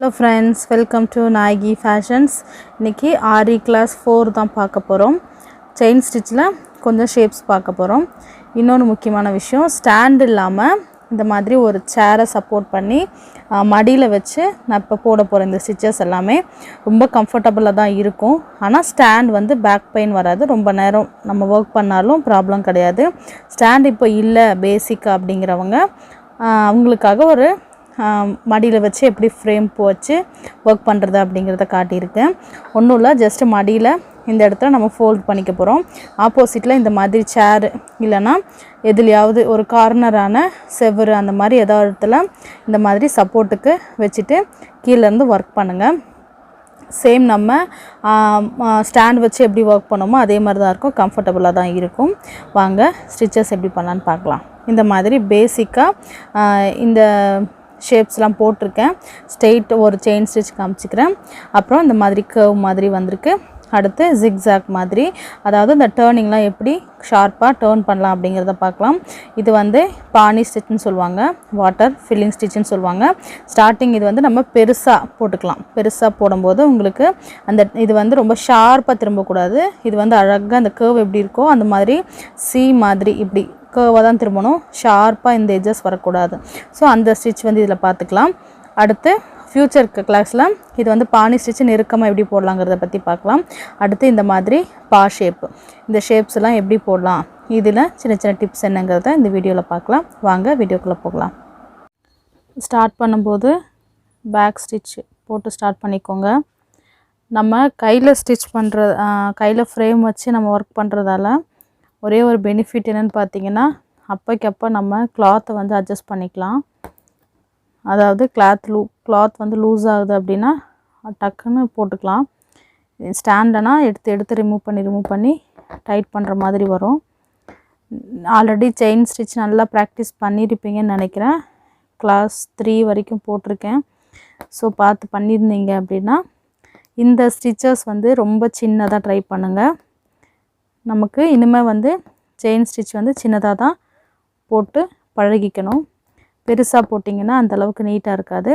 Hello friends, welcome to Naayaki Fashions. இன்னைக்கு Aari class 4 தான் பார்க்க போறோம். Chain stitchல கொஞ்சம் shapes பார்க்க போறோம். இன்னொரு முக்கியமான விஷயம், ஸ்டாண்ட் இல்லாம இந்த மாதிரி ஒரு சேரை சப்போர்ட் பண்ணி மடியில வச்சு நான் இப்ப போட போற இந்த ஸ்டிச்சஸ் எல்லாமே ரொம்ப கம்ஃபர்ட்டபிளா தான் இருக்கும். ஆனா ஸ்டாண்ட் வந்து பேக் பெயின் வராது. ரொம்ப நேரம் நம்ம வர்க் பண்ணாலும் ப்ராப்ளம் கிடையாது. ஸ்டாண்ட் இப்போ இல்ல பேசிக் அப்படிங்கறவங்க அவங்களுக்காக ஒரு மடியில வச்சு எப்படி ஃப்ரேம் போச்சு வர்க் பண்றது அப்படிங்கறத காட்டி இருக்கேன். ஒண்ணும் இல்ல, ஜஸ்ட் மடியில இந்த இடத்துல நம்ம ஃபோல்ட் பண்ணிக்க போறோம். ஆப்போசிட்ல இந்த மாதிரி சேர் இல்லனா எதுலயாவது ஒரு கார்னரான செவர் அந்த மாதிரி ஏதாவது இடத்துல இந்த மாதிரி சப்போர்ட்டுக்கு வச்சிட்டு கீழ இருந்து வர்க் பண்ணுங்க. சேம் நம்ம ஸ்டாண்ட் வச்சு எப்படி வர்க் பண்ணோமோ அதே மாதிரி தான் இருக்கும். கம்ஃபர்ட்டபிளா தான் இருக்கும். வாங்க ஸ்டிச்சஸ் எப்படி பண்ணலாம்னு பார்க்கலாம். இந்த மாதிரி பேசிக்கா இந்த ஷேப்ஸ்லாம் போட்டுருக்கேன். ஸ்ட்ரெயிட் ஒரு செயின் ஸ்டிட்ச் காமிச்சிக்கிறேன். அப்புறம் இந்த மாதிரி கர்வ் மாதிரி வந்திருக்கு. அடுத்து ஜிக்ஸாக் மாதிரி, அதாவது இந்த டர்னிங்லாம் எப்படி ஷார்ப்பாக டர்ன் பண்ணலாம் அப்படிங்கிறத பார்க்கலாம். இது வந்து பானி ஸ்டிச்னு சொல்லுவாங்க, வாட்டர் ஃபில்லிங் ஸ்டிச்னு சொல்லுவாங்க. ஸ்டார்டிங் இது வந்து நம்ம பெருசாக போட்டுக்கலாம். பெருசாக போடும்போது உங்களுக்கு அந்த இது வந்து ரொம்ப ஷார்ப்பாக திரும்பக்கூடாது. இது வந்து அழகாக அந்த கர்வ் எப்படி இருக்கோ அந்த மாதிரி சி மாதிரி இப்படி கர்வாக தான் திரும்பணும். ஷார்ப்பாக இந்த எட்ஜஸ் வரக்கூடாது. ஸோ அந்த ஸ்டிச் வந்து இதில் பார்த்துக்கலாம். அடுத்து ஃபியூச்சர் கிளாஸில் இது வந்து பானி ஸ்டிச் நெருக்கமாக எப்படி போடலாங்கிறத பற்றி பார்க்கலாம். அடுத்து இந்த மாதிரி பா ஷேப்பு, இந்த ஷேப்ஸ் எல்லாம் எப்படி போடலாம், இதில் சின்ன சின்ன டிப்ஸ் என்னங்கிறத இந்த வீடியோவில் பார்க்கலாம். வாங்க வீடியோக்குள்ளே போகலாம். ஸ்டார்ட் பண்ணும்போது பேக் ஸ்டிச் போட்டு ஸ்டார்ட் பண்ணிக்கோங்க. நம்ம கையில் ஸ்டிச் கையில் ஃப்ரேம் வச்சு நம்ம ஒர்க் பண்ணுறதால ஒரே ஒரு பெனிஃபிட் என்னென்னு பார்த்தீங்கன்னா, அப்போக்கப்போ நம்ம கிளாத்தை வந்து அட்ஜஸ்ட் பண்ணிக்கலாம். அதாவது கிளாத் வந்து லூஸ் ஆகுது அப்படின்னா டக்குன்னு போட்டுக்கலாம். ஸ்டாண்டனா எடுத்து ரிமூவ் பண்ணி டைட் பண்ணுற மாதிரி வரும். ஆல்ரெடி செயின் ஸ்டிச் நல்லா ப்ராக்டிஸ் பண்ணியிருப்பீங்கன்னு நினைக்கிறேன். கிளாஸ் 3 வரைக்கும் போட்டிருக்கேன். ஸோ பார்த்து பண்ணியிருந்தீங்க அப்படின்னா இந்த ஸ்டிச்சஸ் வந்து ரொம்ப சின்னதாக ட்ரை பண்ணுங்கள். நமக்கு இனிமேல் வந்து செயின் ஸ்டிச் வந்து சின்னதாக தான் போட்டு பழகிக்கணும். பெருசாக போட்டிங்கன்னா அந்தளவுக்கு நீட்டாக இருக்காது.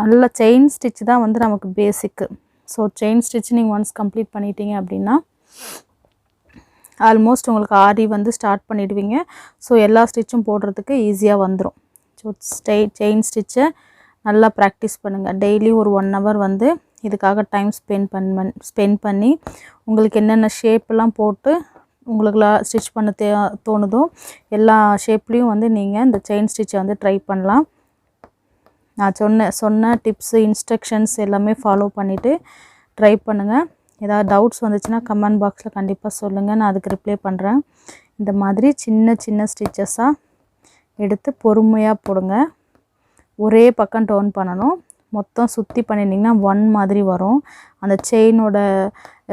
நல்ல செயின் ஸ்டிச் தான் வந்து நமக்கு பேசிக்கு. ஸோ செயின் ஸ்டிச் நீங்கள் ஒன்ஸ் கம்ப்ளீட் பண்ணிட்டீங்க அப்படின்னா ஆல்மோஸ்ட் உங்களுக்கு ஆரி வந்து ஸ்டார்ட் பண்ணிடுவீங்க. ஸோ எல்லா ஸ்டிச்சும் போடுறதுக்கு ஈஸியாக வந்துடும். ஸோ செயின் ஸ்டிச்சை நல்லா ப்ராக்டிஸ் பண்ணுங்கள். டெய்லி ஒரு 1 hour வந்து இதுக்காக டைம் ஸ்பெண்ட் பண்ணி உங்களுக்கு என்னென்ன ஷேப்லாம் போட்டு உங்களுக்குலாம் ஸ்டிச் பண்ண தோணுதோ எல்லா ஷேப்லேயும் வந்து நீங்கள் இந்த செயின் ஸ்டிச்சை வந்து ட்ரை பண்ணலாம். நான் சொன்ன டிப்ஸு இன்ஸ்ட்ரக்ஷன்ஸ் எல்லாமே ஃபாலோ பண்ணிவிட்டு ட்ரை பண்ணுங்கள். ஏதாவது டவுட்ஸ் வந்துச்சுன்னா கமெண்ட் பாக்ஸில் கண்டிப்பாக சொல்லுங்கள், நான் அதுக்கு ரிப்ளை பண்ணுறேன். இந்த மாதிரி சின்ன சின்ன ஸ்டிச்சஸாக எடுத்து பொறுமையாக போடுங்க. ஒரே பக்கம் டர்ன் பண்ணணும். மொத்தம் சுற்றி பண்ணிட்டிங்கன்னா 1 மாதிரி வரும். அந்த செயினோட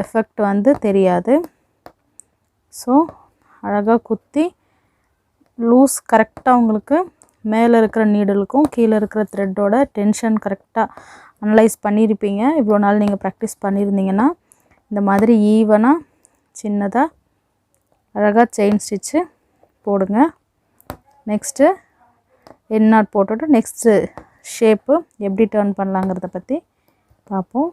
எஃபெக்ட் வந்து தெரியாது. ஸோ அழகாக குத்தி லூஸ் கரெக்டாக உங்களுக்கு மேலே இருக்கிற நீடலுக்கும் கீழே இருக்கிற த்ரெட்டோட டென்ஷன் கரெக்டாக அனலைஸ் பண்ணியிருப்பீங்க. இவ்வளோ நாள் நீங்கள் ப்ராக்டிஸ் பண்ணியிருந்தீங்கன்னா இந்த மாதிரி ஈவனாக சின்னதாக அழகாக செயின் ஸ்டிச்சு போடுங்க. நெக்ஸ்ட்டு எண்ணாட் போட்டுட்டு நெக்ஸ்ட்டு ஷேப்பு எப்படி டர்ன் பண்ணலாங்கிறத பற்றி பார்ப்போம்.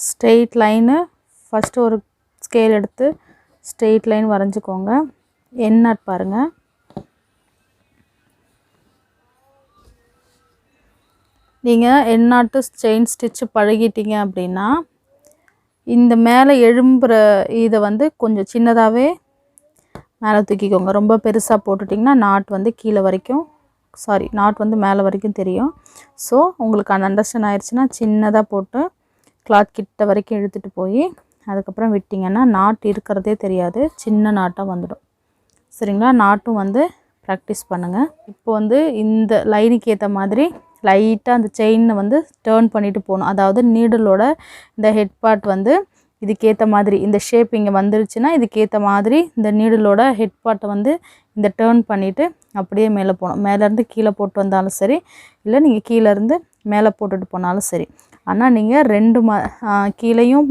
ஸ்ட்ரெயிட் லைனு ஃபஸ்ட்டு ஒரு ஸ்கேல் எடுத்து ஸ்ட்ரெயிட் லைன் வரைஞ்சிக்கோங்க. எண்ணாட் பாருங்கள். நீங்கள் எண்ணாட்டு செயின் ஸ்டிச்சு பழகிட்டீங்க அப்படின்னா இந்த மேலே எழும்புற இதை வந்து கொஞ்சம் சின்னதாகவே மேலே தூக்கிக்கோங்க. ரொம்ப பெருசாக போட்டுட்டிங்கன்னா நாட் வந்து கீழே வரைக்கும் நாட் வந்து மேலே வரைக்கும் தெரியும். ஸோ உங்களுக்கு அண்டர்ஸ்டாண்ட் ஆயிடுச்சுன்னா சின்னதாக போட்டு கிளாத் கிட்ட வரைக்கும் இழுத்துட்டு போய் அதுக்கப்புறம் விட்டிங்கன்னா நாட் இருக்கிறதே தெரியாது, சின்ன நாட்டாக வந்துடும். சரிங்களா? நாட்டும் வந்து ப்ராக்டிஸ் பண்ணுங்கள். இப்போ வந்து இந்த லைனுக்கு ஏற்ற மாதிரி லைட்டாக அந்த செயினை வந்து டர்ன் பண்ணிவிட்டு போகணும். அதாவது நீடலோட இந்த ஹெட் பார்ட் வந்து இதுக்கேற்ற மாதிரி இந்த ஷேப் இங்கே வந்துருச்சுன்னா இதுக்கேற்ற மாதிரி இந்த நீடலோட ஹெட் பார்ட்டை வந்து இந்த டர்ன் பண்ணிவிட்டு அப்படியே மேலே போகணும். மேலேருந்து கீழே போட்டு வந்தாலும் சரி, இல்லை நீங்கள் கீழேருந்து மேலே போட்டுட்டு போனாலும் சரி. ஆனால் நீங்கள் 2 கீழேயும்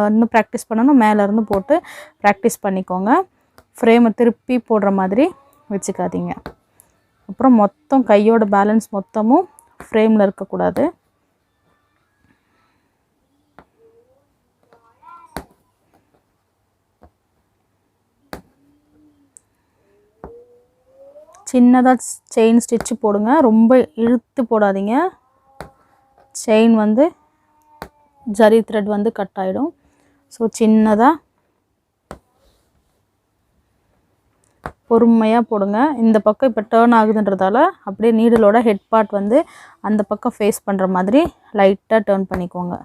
இன்னும் ப்ராக்டிஸ் பண்ணணும், மேலேருந்து போட்டு ப்ராக்டிஸ் பண்ணிக்கோங்க. ஃப்ரேமை திருப்பி போடுற மாதிரி வச்சுக்காதீங்க. அப்புறம் மொத்தம் கையோட பேலன்ஸ் மொத்தமும் ஃப்ரேமில் இருக்கக்கூடாது. சின்னதாக செயின் ஸ்டிச்சு போடுங்க, ரொம்ப இழுத்து போடாதீங்க. செயின் வந்து ஜரி த்ரெட் வந்து கட் ஆகிடும். ஸோ சின்னதாக பொறுமையாக போடுங்க. இந்த பக்கம் இப்போ டேர்ன் ஆகுதுன்றதால அப்படியே நீடலோட ஹெட் பார்ட் வந்து அந்த பக்கம் ஃபேஸ் பண்ணுற மாதிரி லைட்டாக டேர்ன் பண்ணிக்கோங்க.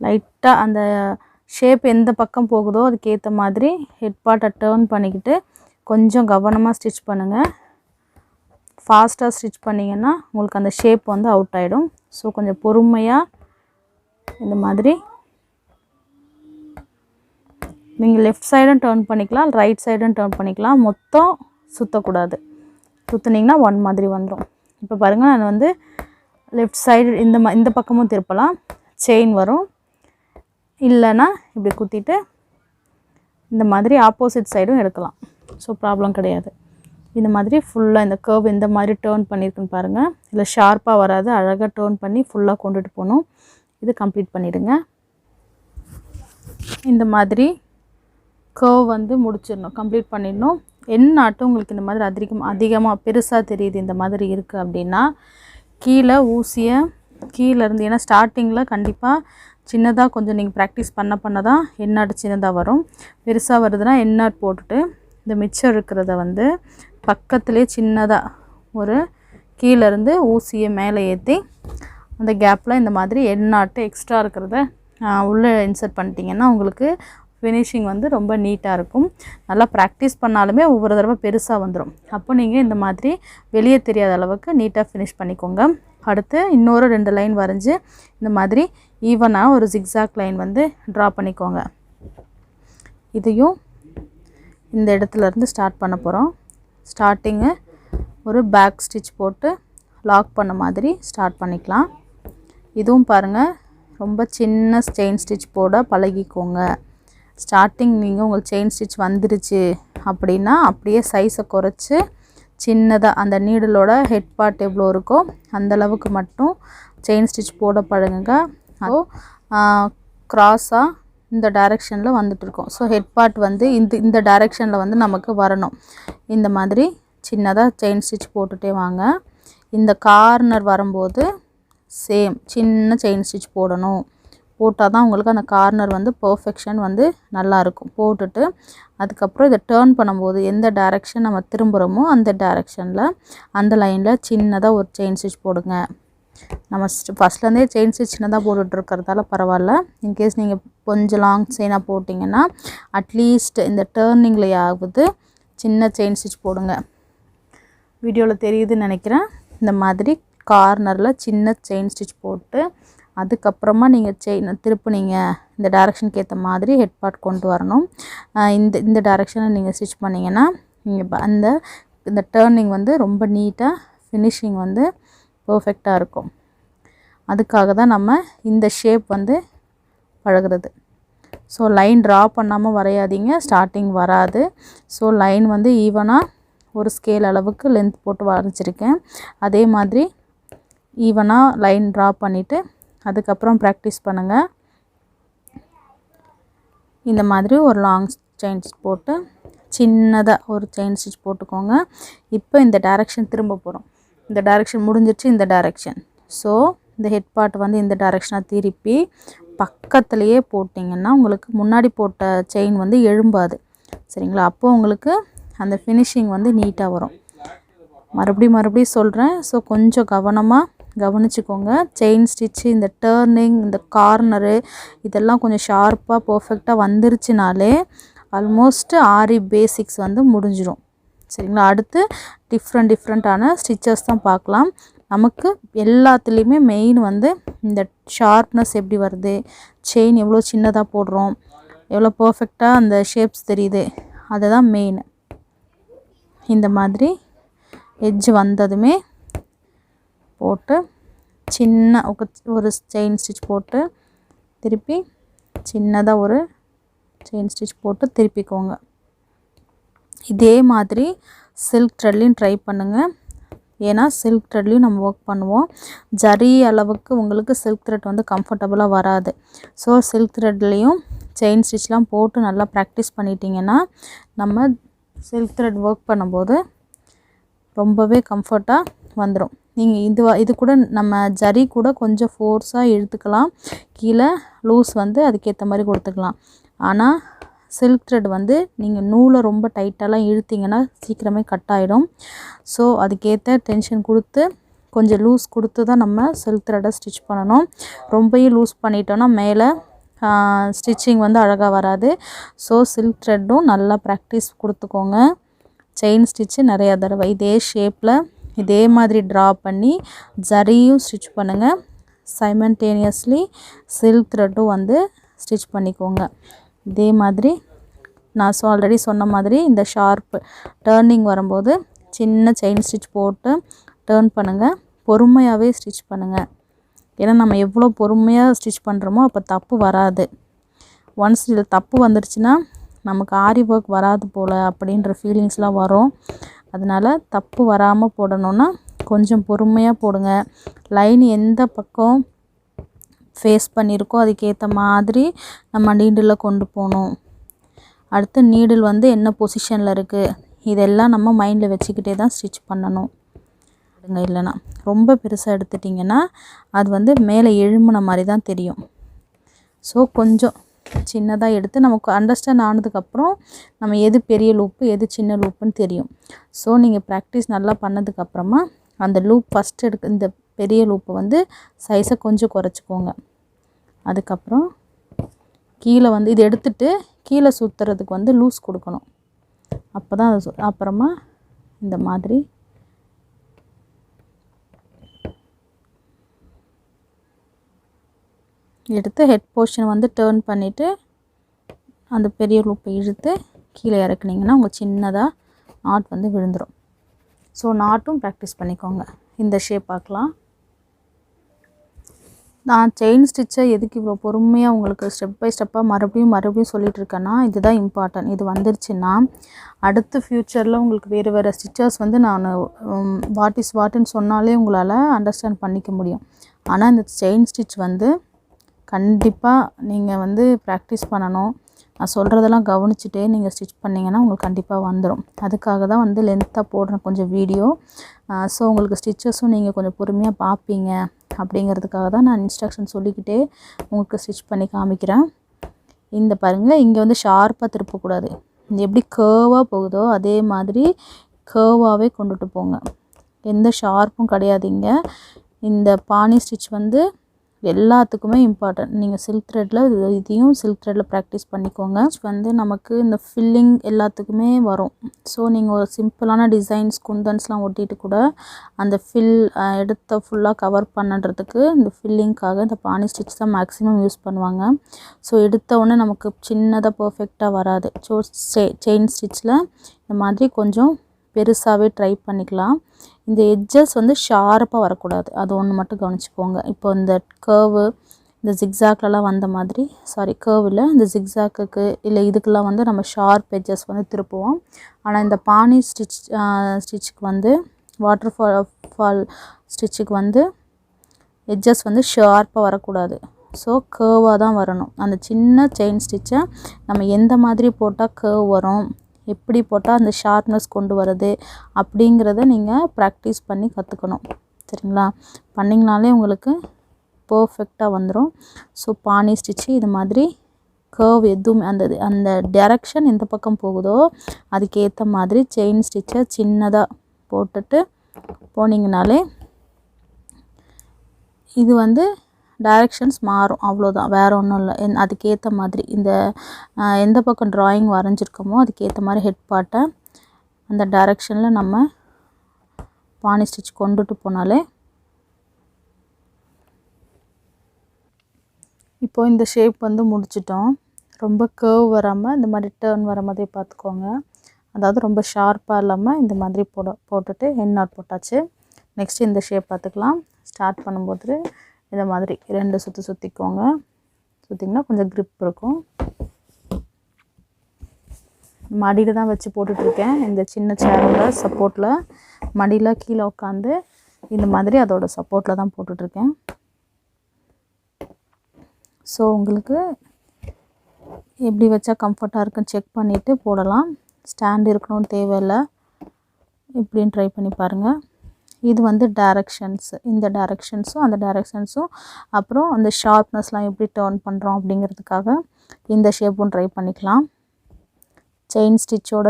லைட்டாக அந்த ஷேப் எந்த பக்கம் போகுதோ அதுக்கேற்ற மாதிரி ஹெட் பார்ட்டை டேர்ன் பண்ணிக்கிட்டு கொஞ்சம் கவனமாக ஸ்டிச் பண்ணுங்கள். ஃபாஸ்ட்டாக ஸ்டிச் பண்ணிங்கன்னா உங்களுக்கு அந்த ஷேப் வந்து அவுட் ஆகிடும். ஸோ கொஞ்சம் பொறுமையாக இந்த மாதிரி நீங்கள் லெஃப்ட் சைடும் டேர்ன் பண்ணிக்கலாம், ரைட் சைடும் டேர்ன் பண்ணிக்கலாம். மொத்தம் சுற்றக்கூடாது. சுற்றுனீங்கன்னா ஒன் மாதிரி வந்துடும். இப்போ பாருங்கள், நான் வந்து லெஃப்ட் சைடு இந்த பக்கமும் திருப்பலாம், செயின் வரும். இல்லைன்னா இப்படி குத்திட்டு இந்த மாதிரி ஆப்போசிட் சைடும் எடுக்கலாம். ஸோ ப்ராப்ளம் கிடையாது. இந்த மாதிரி ஃபுல்லாக இந்த கர்வ் இந்த மாதிரி டேர்ன் பண்ணியிருக்குன்னு பாருங்கள். இதில் ஷார்ப்பாக வராது, அழகாக டேர்ன் பண்ணி ஃபுல்லாக கொண்டுட்டு போகணும். இது கம்ப்ளீட் பண்ணிவிடுங்க. இந்த மாதிரி கர்வ் வந்து முடிச்சிடணும், கம்ப்ளீட் பண்ணிடணும். என்னாட்டும் உங்களுக்கு இந்த மாதிரி அதிகமாக பெருசாக தெரியுது, இந்த மாதிரி இருக்குது அப்படின்னா கீழே ஊசியை கீழேருந்து, ஏன்னா ஸ்டார்டிங்கில் கண்டிப்பாக சின்னதாக கொஞ்சம் நீங்கள் ப்ராக்டிஸ் பண்ண தான் எண்ணாட்டு சின்னதாக வரும். பெருசாக வருதுன்னா எண்ணாட் போட்டுட்டு இந்த மிச்சம் இருக்கிறத வந்து பக்கத்துலேயே சின்னதாக ஒரு கீழேருந்து ஊசியை மேலே ஏற்றி அந்த கேப்பில் இந்த மாதிரி எண்ணாட்டு எக்ஸ்ட்ரா இருக்கிறத உள்ளே இன்சர்ட் பண்ணிட்டீங்கன்னா உங்களுக்கு ஃபினிஷிங் வந்து ரொம்ப நீட்டாக இருக்கும். நல்லா ப்ராக்டிஸ் பண்ணாலுமே ஒவ்வொரு தடவை பெருசாக வந்துடும். அப்போ நீங்கள் இந்த மாதிரி வெளியே தெரியாத அளவுக்கு நீட்டாக ஃபினிஷ் பண்ணிக்கோங்க. அடுத்து இன்னொரு 2 லைன் வரைஞ்சி இந்த மாதிரி ஈவனாக ஒரு ஜிக்ஸாக் லைன் வந்து ட்ரா பண்ணிக்கோங்க. இதையும் இந்த இடத்துலேருந்து ஸ்டார்ட் பண்ண போகிறோம். ஸ்டார்டிங்கு ஒரு பேக் ஸ்டிச் போட்டு லாக் பண்ண மாதிரி ஸ்டார்ட் பண்ணிக்கலாம். இதுவும் பாருங்கள், ரொம்ப சின்ன செயின் ஸ்டிச் போட பழகிக்கோங்க. ஸ்டார்டிங் நீங்கள் உங்களுக்கு செயின் ஸ்டிச் வந்துருச்சு அப்படின்னா அப்படியே சைஸை குறைச்சி சின்னதாக அந்த நீடலோட ஹெட் பார்ட் எவ்வளோ இருக்கோ அந்தளவுக்கு மட்டும் செயின் ஸ்டிச் போட பழகுங்க. அப்போ க்ராஸாக இந்த டைரெக்ஷனில் வந்துட்டுருக்கோம். ஸோ ஹெட் பார்ட் வந்து இந்த டைரெக்ஷனில் வந்து நமக்கு வரணும். இந்த மாதிரி சின்னதாக செயின் ஸ்டிச் போட்டுகிட்டே வாங்க. இந்த கார்னர் வரும்போது சேம் சின்ன செயின் ஸ்டிச் போடணும். போட்டால் தான் உங்களுக்கு அந்த கார்னர் வந்து பர்ஃபெக்ஷன் வந்து நல்லாயிருக்கும். போட்டுட்டு அதுக்கப்புறம் இதை டேர்ன் பண்ணும்போது எந்த டைரெக்ஷன் நம்ம திரும்புகிறோமோ அந்த டைரெக்ஷனில் அந்த லைனில் சின்னதாக ஒரு செயின் ஸ்டிச் போடுங்க. நம்ம ஃபஸ்ட்லேருந்தே செயின் ஸ்டிச் சின்னதாக போட்டுட்ருக்கிறதால பரவாயில்ல. இன்கேஸ் நீங்கள் கொஞ்சம் லாங் செயினாக போட்டிங்கன்னா அட்லீஸ்ட் இந்த டேர்னிங்லையாவது சின்ன செயின் ஸ்டிச் போடுங்க. வீடியோவில் தெரியுதுன்னு நினைக்கிறேன். இந்த மாதிரி கார்னரில் சின்ன செயின் ஸ்டிச் போட்டு அதுக்கப்புறமா நீங்கள் செயின் திருப்புனீங்க, இந்த டைரெக்ஷனுக்கு ஏற்ற மாதிரி ஹெட் பார்ட் கொண்டு வரணும். இந்த டைரெக்ஷனில் நீங்கள் ஸ்டிச் பண்ணிங்கன்னா நீங்கள் இந்த டேர்னிங் வந்து ரொம்ப நீட்டாக ஃபினிஷிங் வந்து பர்ஃபெக்டாக இருக்கும். அதுக்காக தான் நம்ம இந்த ஷேப் வந்து பழகிறது. ஸோ லைன் ட்ரா பண்ணாமல் வரையாதீங்க, ஸ்டார்டிங் வராது. ஸோ லைன் வந்து ஈவனாக ஒரு ஸ்கேல் அளவுக்கு லென்த் போட்டு வரைஞ்சிருக்கேன். அதே மாதிரி ஈவனாக லைன் ட்ரா பண்ணிவிட்டு அதுக்கப்புறம் ப்ராக்டிஸ் பண்ணுங்கள். இந்த மாதிரி ஒரு லாங் செயின் ஸ்டிச் போட்டு சின்னதாக ஒரு செயின் ஸ்டிச் போட்டுக்கோங்க. இப்போ இந்த டைரெக்ஷன் திரும்ப போகிறோம். இந்த டைரெக்ஷன் முடிஞ்சிடுச்சு, இந்த டைரெக்ஷன். ஸோ இந்த ஹெட் பார்ட் வந்து இந்த டைரெக்ஷனாக திருப்பி பக்கத்துலேயே போட்டிங்கன்னா உங்களுக்கு முன்னாடி போட்ட செயின் வந்து எழும்பாது. சரிங்களா? அப்போது உங்களுக்கு அந்த ஃபினிஷிங் வந்து நீட்டாக வரும். மறுபடியும் சொல்கிறேன். ஸோ கொஞ்சம் கவனிச்சுக்கோங்க. செயின் ஸ்டிச்சு, இந்த டேர்னிங், இந்த கார்னரு இதெல்லாம் கொஞ்சம் ஷார்ப்பாக பர்ஃபெக்டாக வந்துருச்சுனாலே ஆல்மோஸ்ட் ஆரி பேசிக்ஸ் வந்து முடிஞ்சிடும். சரிங்களா? அடுத்து டிஃப்ரெண்ட்டான ஸ்டிச்சஸ் தான் பார்க்கலாம். நமக்கு எல்லாத்துலேயுமே மெயின் வந்து இந்த ஷார்ப்னஸ் எப்படி வருது, செயின் எவ்வளோ சின்னதாக போடுறோம், எவ்வளோ பர்ஃபெக்டாக அந்த ஷேப்ஸ் தெரியுது, அதுதான் மெயின். இந்த மாதிரி எட்ஜ் வந்ததுமே போட்டு சின்ன ஒரு செயின் ஸ்டிச் போட்டு திருப்பி சின்னதாக ஒரு செயின் ஸ்டிச் போட்டு திருப்பிக்கோங்க. இதே மாதிரி சில்க் த்ரெட்லையும் ட்ரை பண்ணுங்கள். ஏன்னா சில்க் த்ரெட்லையும் நம்ம ஒர்க் பண்ணுவோம். ஜரி அளவுக்கு உங்களுக்கு சில்க் த்ரெட் வந்து கம்ஃபர்டபுளாக வராது. ஸோ சில்க் த்ரெட்லேயும் செயின் ஸ்டிச்லாம் போட்டு நல்லா ப்ராக்டிஸ் பண்ணிட்டீங்கன்னா நம்ம சில்க் த்ரெட் ஒர்க் பண்ணும்போது ரொம்பவே கம்ஃபர்ட்டாக வந்துடும். நீங்கள் இது கூட நம்ம ஜரி கூட கொஞ்சம் ஃபோர்ஸாக இழுத்துக்கலாம், கீழே லூஸ் வந்து அதுக்கேற்ற மாதிரி கொடுத்துக்கலாம். ஆனால் சில்க் த்ரெட் வந்து நீங்கள் நூலை ரொம்ப டைட்டாலாம் இழுத்திங்கன்னா சீக்கிரமே கட் ஆகிடும். ஸோ அதுக்கேற்ற டென்ஷன் கொடுத்து கொஞ்சம் லூஸ் கொடுத்து தான் நம்ம சில்க் த்ரெட்டை ஸ்டிச் பண்ணணும். ரொம்பவும் லூஸ் பண்ணிட்டோன்னா மேலே ஸ்டிச்சிங் வந்து அழகாக வராது. ஸோ சில்க் த்ரெட்டும் நல்லா ப்ராக்டிஸ் கொடுத்துக்கோங்க. செயின் ஸ்டிச்சு நிறையா தடவை இதே ஷேப்பில் இதே மாதிரி ட்ரா பண்ணி ஜரியும் ஸ்டிச் பண்ணுங்கள். சைமல்டேனியஸ்லி சில்க் த்ரெட்டும் வந்து ஸ்டிச் பண்ணிக்கோங்க. இதே மாதிரி நான் ஆல்ரெடி சொன்ன மாதிரி இந்த ஷார்ப் டர்னிங் வரும்போது சின்ன செயின் ஸ்டிச் போட்டு டர்ன் பண்ணுங்கள். பொறுமையாகவே ஸ்டிச் பண்ணுங்கள். ஏன்னா நம்ம எவ்வளோ பொறுமையாக ஸ்டிச் பண்ணுறோமோ அப்போ தப்பு வராது. ஒன்ஸ் இதில் தப்பு வந்துருச்சுன்னா நமக்கு ஆரி ஒர்க் வராது போல் அப்படின்ற ஃபீலிங்ஸ்லாம் வரும். அதனால் தப்பு வராமல் போடணுன்னா கொஞ்சம் பொறுமையாக போடுங்க. லைன் எந்த பக்கம் ஃபேஸ் பண்ணியிருக்கோ அதுக்கேற்ற மாதிரி நம்ம நீடில் கொண்டு போகணும். அடுத்து நீடில் வந்து என்ன பொசிஷனில் இருக்குது இதெல்லாம் நம்ம மைண்டில் வச்சுக்கிட்டே தான் ஸ்டிச் பண்ணணும். இல்லைன்னா ரொம்ப பெருசாக எடுத்துட்டிங்கன்னா அது வந்து மேலே எழும்புன மாதிரி தான் தெரியும். ஸோ கொஞ்சம் சின்னதாக எடுத்து நமக்கு அண்டர்ஸ்டாண்ட் ஆனதுக்கப்புறம் நம்ம எது பெரிய லூப்பு எது சின்ன லூப்புன்னு தெரியும். ஸோ நீங்கள் ப்ராக்டிஸ் நல்லா பண்ணதுக்கப்புறமா அந்த லூப் ஃபஸ்ட்டு இந்த பெரிய லூப்பை வந்து சைஸை கொஞ்சம் குறைச்சிக்கோங்க. அதுக்கப்புறம் கீழே வந்து இது எடுத்துகிட்டு கீழே சுற்றுறதுக்கு வந்து லூஸ் கொடுக்கணும். அப்போ தான் அது அப்புறமா இந்த மாதிரி எடுத்து ஹெட் போர்ஷன் வந்து டர்ன் பண்ணிவிட்டு அந்த பெரிய லூப்பை இழுத்து கீழே இறக்குனிங்கன்னா உங்கள் சின்னதாக நாட் வந்து விழுந்துடும். ஸோ நாட்டும் ப்ராக்டிஸ் பண்ணிக்கோங்க. இந்த ஷேப் பார்க்கலாம். நான் செயின் ஸ்டிச்சை எதுக்கு இவ்வளோ பொறுமையாக உங்களுக்கு ஸ்டெப் பை ஸ்டெப்பாக மறுபடியும் சொல்லிகிட்டு இருக்கேன்னா இதுதான் இம்பார்ட்டன்ட். இது வந்துருச்சுன்னா அடுத்து ஃப்யூச்சரில் உங்களுக்கு வேறு ஸ்டிச்சர்ஸ் வந்து நான் வாட் இஸ் வாட்டுன்னு சொன்னாலே உங்களால் அண்டர்ஸ்டாண்ட் பண்ணிக்க முடியும். ஆனால் இந்த செயின் ஸ்டிச் வந்து கண்டிப்பாக நீங்கள் வந்து ப்ராக்டிஸ் பண்ணணும். நான் சொல்கிறதெல்லாம் கவனிச்சுட்டே நீங்கள் ஸ்டிச் பண்ணிங்கன்னா உங்களுக்கு கண்டிப்பாக வந்துடும். அதுக்காக தான் வந்து லென்த்தாக போடுறேன் கொஞ்சம் வீடியோ. ஸோ உங்களுக்கு ஸ்டிச்சஸும் நீங்கள் கொஞ்சம் பொறுமையாக பார்ப்பீங்க அப்படிங்கிறதுக்காக தான் நான் இன்ஸ்ட்ரக்ஷன் சொல்லிக்கிட்டே உங்களுக்கு ஸ்டிச் பண்ணி காமிக்கிறேன். இந்த பாருங்கள், இங்கே வந்து ஷார்ப்பாக திருப்பக்கூடாது. இது எப்படி கேர்வாக போகுதோ அதே மாதிரி கேர்வாகவே கொண்டுட்டு போங்க. எந்த ஷார்ப்பும் கிடையாதுங்க. இந்த பானி ஸ்டிச் வந்து எல்லாத்துக்குமே இம்பார்ட்டன்ட். நீங்கள் சில்க் த்ரெட்டில் இதையும் சில்க் த்ரெட்டில் ப்ராக்டிஸ் பண்ணிக்கோங்க. வந்து நமக்கு இந்த ஃபில்லிங் எல்லாத்துக்குமே வரும். ஸோ நீங்கள் ஒரு சிம்பிளான டிசைன்ஸ் குந்தன்ஸ்லாம் ஒட்டிட்டு கூட அந்த எடுத்த ஃபுல்லாக கவர் பண்ணுறதுக்கு இந்த ஃபில்லிங்க்காக இந்த பானி ஸ்டிச் தான் மேக்ஸிமம் யூஸ் பண்ணுவாங்க. ஸோ எடுத்த உடனே நமக்கு சின்னதாக பர்ஃபெக்டாக வராது. ஸோ செயின் ஸ்டிச்சில் இந்த மாதிரி கொஞ்சம் பெருசாகவே ட்ரை பண்ணிக்கலாம். இந்த எட்ஜஸ் வந்து ஷார்ப்பாக வரக்கூடாது, அது ஒன்று மட்டும் கவனிச்சுக்கோங்க. இப்போ இந்த கர்வு இந்த ஜிக்ஸாக்லலாம் வந்த மாதிரி கர்வில் இந்த ஜிக்ஸாக்கு இல்லை இதுக்கெல்லாம் வந்து நம்ம ஷார்ப் எட்ஜஸ் வந்து திருப்புவோம். ஆனால் இந்த பானி ஸ்டிச்சுக்கு வந்து வாட்டர் ஃபால் ஸ்டிச்சுக்கு வந்து எட்ஜஸ் வந்து ஷார்ப்பாக வரக்கூடாது. ஸோ கர்வாக தான் வரணும். அந்த சின்ன செயின் ஸ்டிச்சை நம்ம எந்த மாதிரி போட்டால் கர்வ் வரும், எப்படி போட்டால் அந்த ஷார்ப்னஸ் கொண்டு வருது அப்படிங்கிறத நீங்கள் ப்ராக்டிஸ் பண்ணி கற்றுக்கணும். சரிங்களா? பண்ணிங்கனாலே உங்களுக்கு பர்ஃபெக்டாக வந்துடும். ஸோ பானி ஸ்டிச்சு இது மாதிரி கர்வ் எதுவுமே அந்த டைரக்ஷன் எந்த பக்கம் போகுதோ அதுக்கேற்ற மாதிரி செயின் ஸ்டிச்சை சின்னதாக போட்டுட்டு போனீங்கனாலே இது வந்து டைரக்ஷன்ஸ் மாறும். அவ்வளோதான், வேறு ஒன்றும் இல்லை. அதுக்கேற்ற மாதிரி இந்த எந்த பக்கம் ட்ராயிங் வரைஞ்சிருக்கோமோ அதுக்கேற்ற மாதிரி ஹெட் பார்ட்டை அந்த டைரக்ஷனில் நம்ம பானி ஸ்டிச் கொண்டுட்டு போனாலே. இப்போது இந்த ஷேப் வந்து முடிச்சிட்டோம். ரொம்ப கர்வ் வராமல் இந்த மாதிரி டர்ன் வர மாதிரி பார்த்துக்கோங்க. அதாவது ரொம்ப ஷார்ப்பாக இல்லாமல் இந்த மாதிரி போட்டுட்டு ஹெட் நாட் போட்டாச்சு. நெக்ஸ்ட்டு இந்த ஷேப் பார்த்துக்கலாம். ஸ்டார்ட் பண்ணும்போது இந்த மாதிரி 2 சுற்றிக்கோங்க. சுற்றிங்கன்னா கொஞ்சம் க்ரிப் இருக்கும். மடியில் தான் வச்சு போட்டுட்ருக்கேன். இந்த சின்ன சேரோட சப்போர்ட்டில் மடியில் கீழே உட்காந்து இந்த மாதிரி அதோட சப்போர்ட்டில் தான் போட்டுட்ருக்கேன். ஸோ உங்களுக்கு எப்படி வச்சா கம்ஃபர்ட்டாக இருக்குன்னு செக் பண்ணிவிட்டு போடலாம். ஸ்டாண்ட் இருக்கணும்னு தேவையில்லை. இப்படின்னு ட்ரை பண்ணி பாருங்கள். இது வந்து டைரக்ஷன்ஸ், இந்த டைரக்ஷன்ஸும் அந்த டைரக்ஷன்ஸும் அப்புறம் அந்த ஷார்ப்னஸ்லாம் எப்படி டர்ன் பண்ணுறோம் அப்படிங்கிறதுக்காக இந்த ஷேப்பும் ட்ரை பண்ணிக்கலாம். செயின் ஸ்டிச்சோட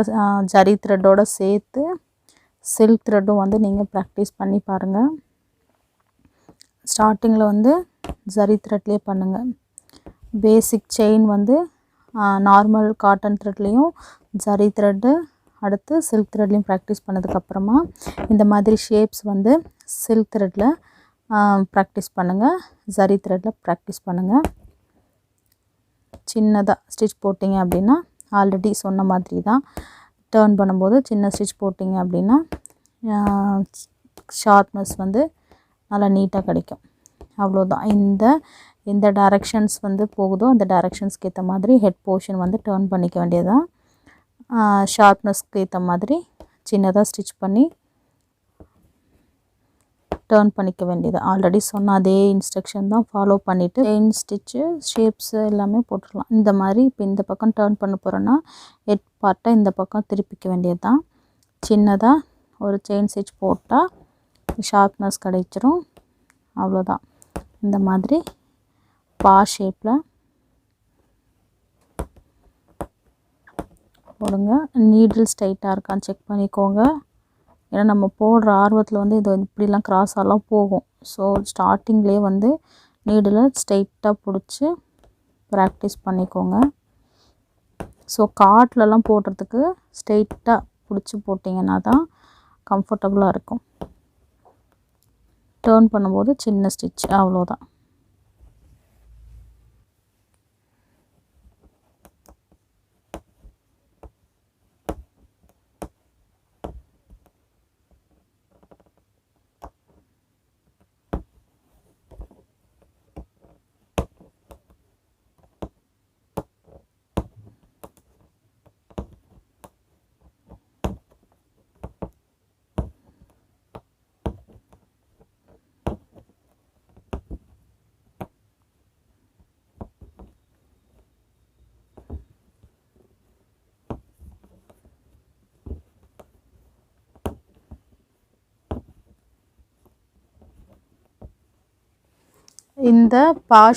ஜரி த்ரெட்டோட சேர்த்து சில்க் த்ரெட்டும் வந்து நீங்கள் ப்ராக்டிஸ் பண்ணி பாருங்கள். ஸ்டார்டிங்கில் வந்து ஜரி த்ரெட்லேயே பண்ணுங்கள். பேசிக் செயின் வந்து நார்மல் காட்டன் த்ரெட்லேயும் ஜரி த்ரெட்டு அடுத்து சில்க் த்ரெட்லேயும் ப்ராக்டிஸ் பண்ணதுக்கப்புறமா இந்த மாதிரி ஷேப்ஸ் வந்து சில்க் த்ரெட்டில் ப்ராக்டிஸ் பண்ணுங்கள், ஜரி த்ரெட்டில் ப்ராக்டிஸ் பண்ணுங்கள். சின்னதாக ஸ்டிச் போட்டிங்க அப்படின்னா ஆல்ரெடி சொன்ன மாதிரி தான் டர்ன் பண்ணும்போது சின்ன ஸ்டிச் போட்டிங்க அப்படின்னா ஷார்ப்னஸ் வந்து நல்லா நீட்டாக கிடைக்கும். அவ்வளோதான். இந்த டைரக்ஷன்ஸ் வந்து போகுதோ அந்த டைரக்ஷன்ஸ்க்கு ஏற்ற மாதிரி ஹெட் போர்ஷன் வந்து டர்ன் பண்ணிக்க வேண்டியதான். ஷார்ப்னஸ்க்கு ஏற்ற மாதிரி சின்னதாக ஸ்டிச் பண்ணி டர்ன் பண்ணிக்க வேண்டியது. ஆல்ரெடி சொன்ன அதே இன்ஸ்ட்ரக்ஷன் தான் ஃபாலோ பண்ணிவிட்டு செயின் ஸ்டிச்சு ஷேப்ஸு எல்லாமே போட்டுடலாம். இந்த மாதிரி இப்போ இந்த பக்கம் டர்ன் பண்ண போகிறோன்னா ஹெட் பார்ட்டை இந்த பக்கம் திருப்பிக்க வேண்டியது தான். சின்னதாக ஒரு செயின் ஸ்டிச் போட்டால் ஷார்ப்னஸ் கிடைச்சிரும். அவ்வளோதான். இந்த மாதிரி ஷேப்பில் போடுங்க. நீடில் ஸ்ட்ரைட்டாக இருக்கான்னு செக் பண்ணிக்கோங்க. ஏன்னா நம்ம போடுற ஆர்வத்தில் வந்து இது இப்படிலாம் கிராஸாலாம் போகும். ஸோ ஸ்டார்டிங்லேயே வந்து நீடில் ஸ்ட்ரைட்டாக பிடிச்சி ப்ராக்டிஸ் பண்ணிக்கோங்க. ஸோ காட்லலாம் போடுறதுக்கு ஸ்ட்ரைட்டாக பிடிச்சி போட்டிங்கன்னா தான் கம்ஃபர்டபுளாக இருக்கும். டர்ன் பண்ணும்போது சின்ன ஸ்டிச், அவ்வளோதான். இந்த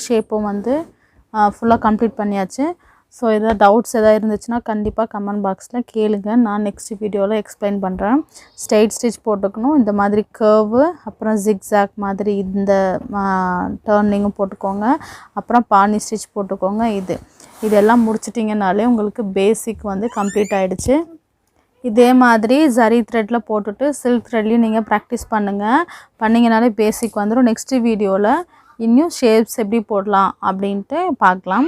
ஷேப்பும் வந்து ஃபுல்லாக கம்ப்ளீட் பண்ணியாச்சு. ஸோ எதாவது டவுட்ஸ் எதாவது இருந்துச்சுன்னா கண்டிப்பாக கமெண்ட் பாக்ஸில் கேளுங்க. நான் நெக்ஸ்ட் வீடியோவில் எக்ஸ்பிளைன் பண்ணுறேன். ஸ்ட்ரைட் ஸ்டிச் போட்டுக்கணும், இந்த மாதிரி கர்வு, அப்புறம் ஜிக்ஸாக் மாதிரி இந்த டர்னிங்கும் போட்டுக்கோங்க, அப்புறம் பானி ஸ்டிச் போட்டுக்கோங்க. இதெல்லாம் முடிச்சிட்டிங்கனாலே உங்களுக்கு பேசிக் வந்து கம்ப்ளீட் ஆகிடுச்சு. இதே மாதிரி ஜரி த்ரெட்டில் போட்டுட்டு சில்க் த்ரெட்லேயும் நீங்கள் ப்ராக்டிஸ் பண்ணிங்கனாலே பேசிக் வந்துடும். நெக்ஸ்ட்டு வீடியோவில் இன்னும் ஷேப்ஸ் எப்படி போடலாம் அப்படின்ட்டு பார்க்கலாம்.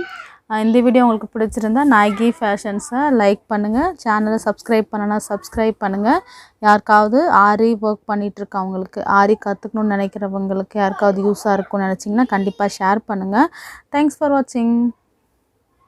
இந்த வீடியோ உங்களுக்கு பிடிச்சிருந்தா நாயகி ஃபேஷன்ஸை லைக் பண்ணுங்கள், சேனலை சப்ஸ்கிரைப் பண்ணனா சப்ஸ்கிரைப் பண்ணுங்கள். யாருக்காவது ஆரி ஒர்க் பண்ணிகிட்ருக்கவங்களுக்கு, ஆரி கற்றுக்கணுன்னு நினைக்கிறவங்களுக்கு யாருக்காவது யூஸாக இருக்கும்னு நினச்சிங்கன்னா கண்டிப்பாக ஷேர் பண்ணுங்கள். தேங்க்ஸ் ஃபார் வாட்சிங்.